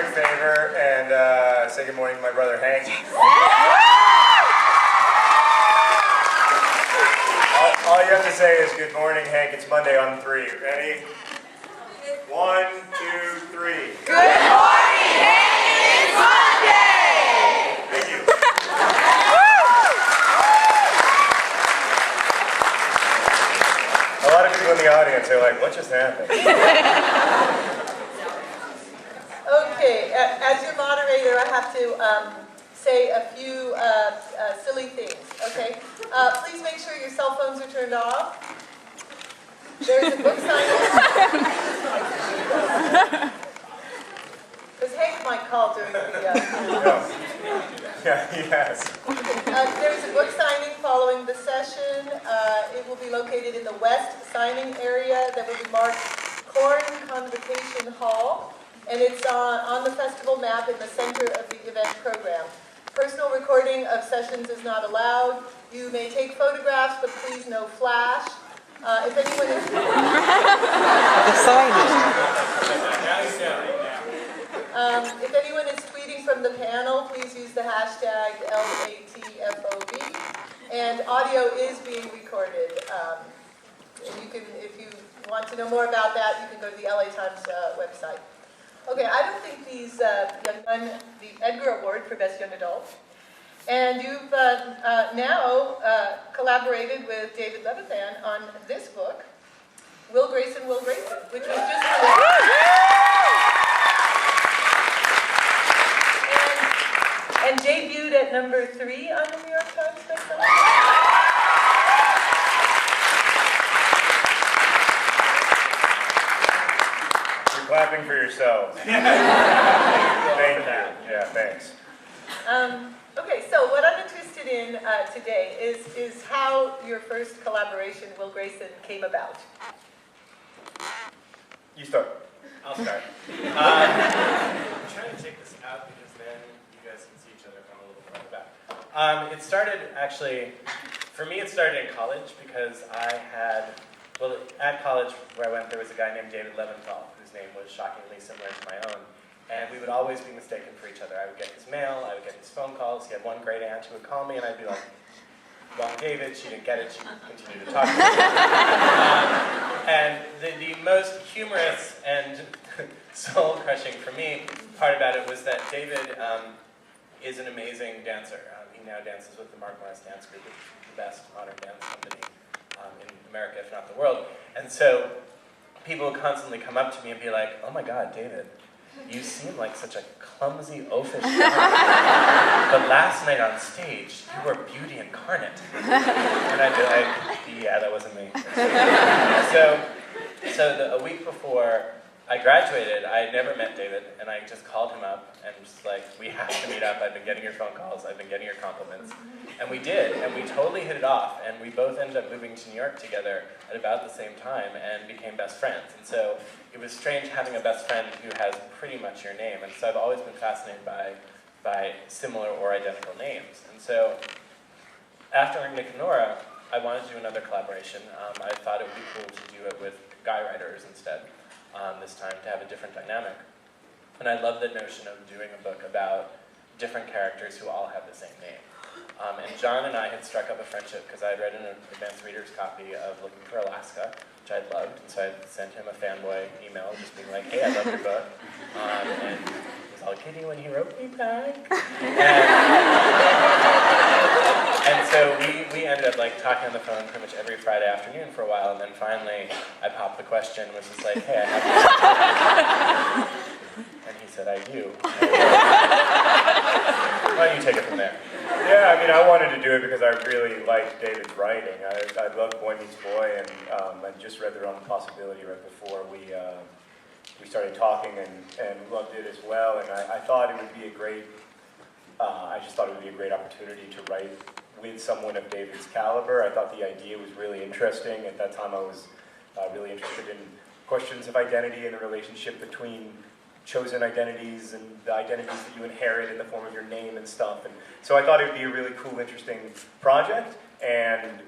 quick favor and say good morning to my brother Hank. All you have to say is good morning, Hank. It's Monday on 3. Ready? 1, 2, 3. Good morning, Hank! It's Monday! Thank you. A lot of people in the audience are like, what just happened? Okay, as your moderator, I have to say a few silly things, okay? Please make sure your cell phones are turned off. There's a book signing. Because Hank might call during the... Yeah, yes. There's a book signing following the session. It will be located in the west signing area that will be marked Corn Convocation Hall. And it's on the festival map in the center of the event program. Personal recording of sessions is not allowed. You may take photographs, but please no flash. If anyone is... if anyone is tweeting from the panel, please use the hashtag #LATFOB. And audio is being recorded. And you can, if you want to know more about that, you can go to the LA Times website. Okay, I don't think these young men the Edgar Award for Best Young Adult. And you've now collaborated with David Levithan on this book, Will Grayson, Will Grayson, which was just released. And debuted at number 3 on the New York Times bestseller. Clapping for yourselves. Thank you. Yeah, thanks. Okay, so what I'm interested in today is how your first collaboration, Will Grayson, came about. You start. I'll start. I'm trying to take this out because then you guys can see each other from a little further back. It started, actually, for me it started in college because I had, well, at college where I went, there was a guy named David Levithan, whose name was shockingly similar to my own. And we would always be mistaken for each other. I would get his mail, I would get his phone calls. He had one great aunt who would call me and I'd be like, wrong David, she didn't get it, she would continue to talk to me. And the most humorous and soul-crushing for me part about it was that David is an amazing dancer. He now dances with the Mark Morris Dance Group, which is the best modern dance company in America, if not the world. And so people would constantly come up to me and be like, oh my God, David, you seem like such a clumsy, oafish guy. But last night on stage, you were beauty incarnate. And I'd be like, yeah, that wasn't me. So a week before I graduated, I had never met David, and I just called him up and just like, we have to meet up. I've been getting your phone calls, I've been getting your compliments. And we did, and we totally hit it off, and we both ended up moving to New York together at about the same time and became best friends. And so it was strange having a best friend who has pretty much your name, and so I've always been fascinated by similar or identical names. And so after Nick and Nora, I wanted to do another collaboration. I thought it would be cool to do it with guy writers instead. This time to have a different dynamic. And I love the notion of doing a book about different characters who all have the same name. And John and I had struck up a friendship because I had read an advanced reader's copy of Looking for Alaska, which I'd loved, and so I sent him a fanboy email just being like, hey, I love your book. And he was all kidding when he wrote me back. And so we ended up like talking on the phone pretty much every Friday afternoon for a while, and then finally I popped the question, was just like, hey, I have this. And he said, I do. Why don't you take it from there? Yeah, I mean, I wanted to do it because I really liked David's writing. I loved Boy Meets Boy, and I just read The Realm of Possibility right before we started talking, and loved it as well. And I thought it would be a great, I just thought it would be a great opportunity to write with someone of David's caliber. I thought the idea was really interesting. At that time, I was really interested in questions of identity and the relationship between chosen identities and the identities that you inherit in the form of your name and stuff. And so I thought it would be a really cool, interesting project. And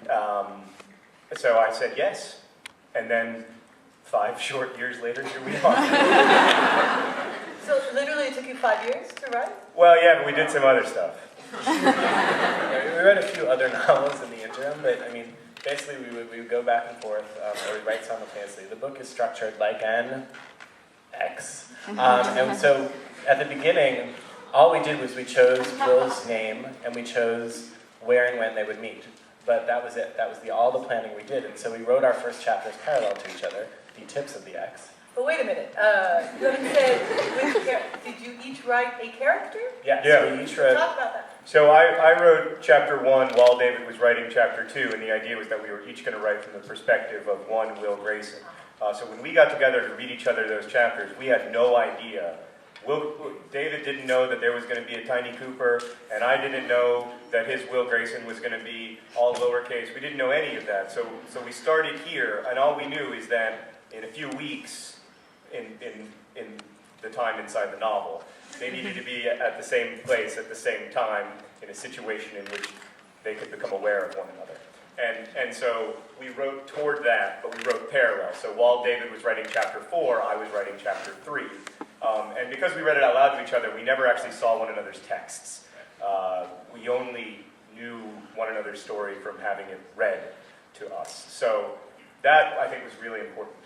so I said yes. And then 5 short years later, here we are. So literally it took you 5 years to write? Well, yeah, but we did some other stuff. Yeah, we read a few other novels in the interim, but I mean, basically we would go back and forth, or we write simultaneously. The book is structured like an X. And so at the beginning, all we did was we chose Will's name, and we chose where and when they would meet. But that was it. That was all the planning we did. And so we wrote our first chapters parallel to each other, the tips of the X. But wait a minute, you haven't said did you each write a character? Yes, Yeah. we each wrote. Talk about that. So I wrote chapter 1 while David was writing chapter 2, and the idea was that we were each going to write from the perspective of one Will Grayson. So when we got together to read each other those chapters, we had no idea. David didn't know that there was going to be a Tiny Cooper, and I didn't know that his Will Grayson was going to be all lowercase. We didn't know any of that. So we started here, and all we knew is that in a few weeks, in the time inside the novel, they needed to be at the same place at the same time in a situation in which they could become aware of one another. And so we wrote toward that, but we wrote parallel. So while David was writing chapter 4, I was writing chapter 3. And because we read it out loud to each other, we never actually saw one another's texts. We only knew one another's story from having it read to us. So that, I think, was really important.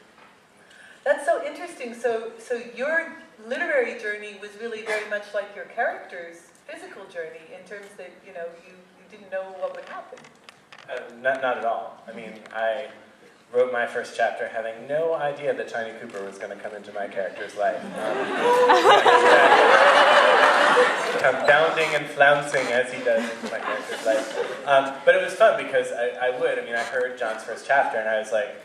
That's so interesting. So your literary journey was really very much like your character's physical journey in terms that, you didn't know what would happen. Not at all. I mean, I wrote my first chapter having no idea that Tiny Cooper was going to come into my character's life. Bounding and flouncing as he does into my character's life. But it was fun because I heard John's first chapter and I was like,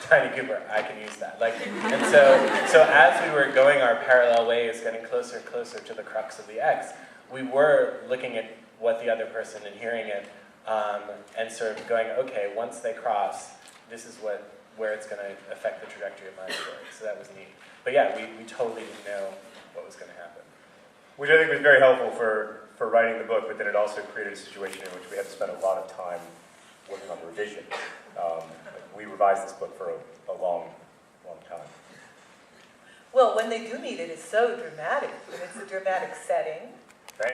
Tiny Cooper, I can use that. And so as we were going our parallel ways, getting closer and closer to the crux of the X, we were looking at what the other person and hearing it, and sort of going, okay, once they cross, this is where it's going to affect the trajectory of my story. So that was neat. But yeah, we totally didn't know what was going to happen. Which I think was very helpful for writing the book, but then it also created a situation in which we had to spend a lot of time working on revision. We revised this book for a long, long time. Well, when they do meet, it is so dramatic, and it's a dramatic setting.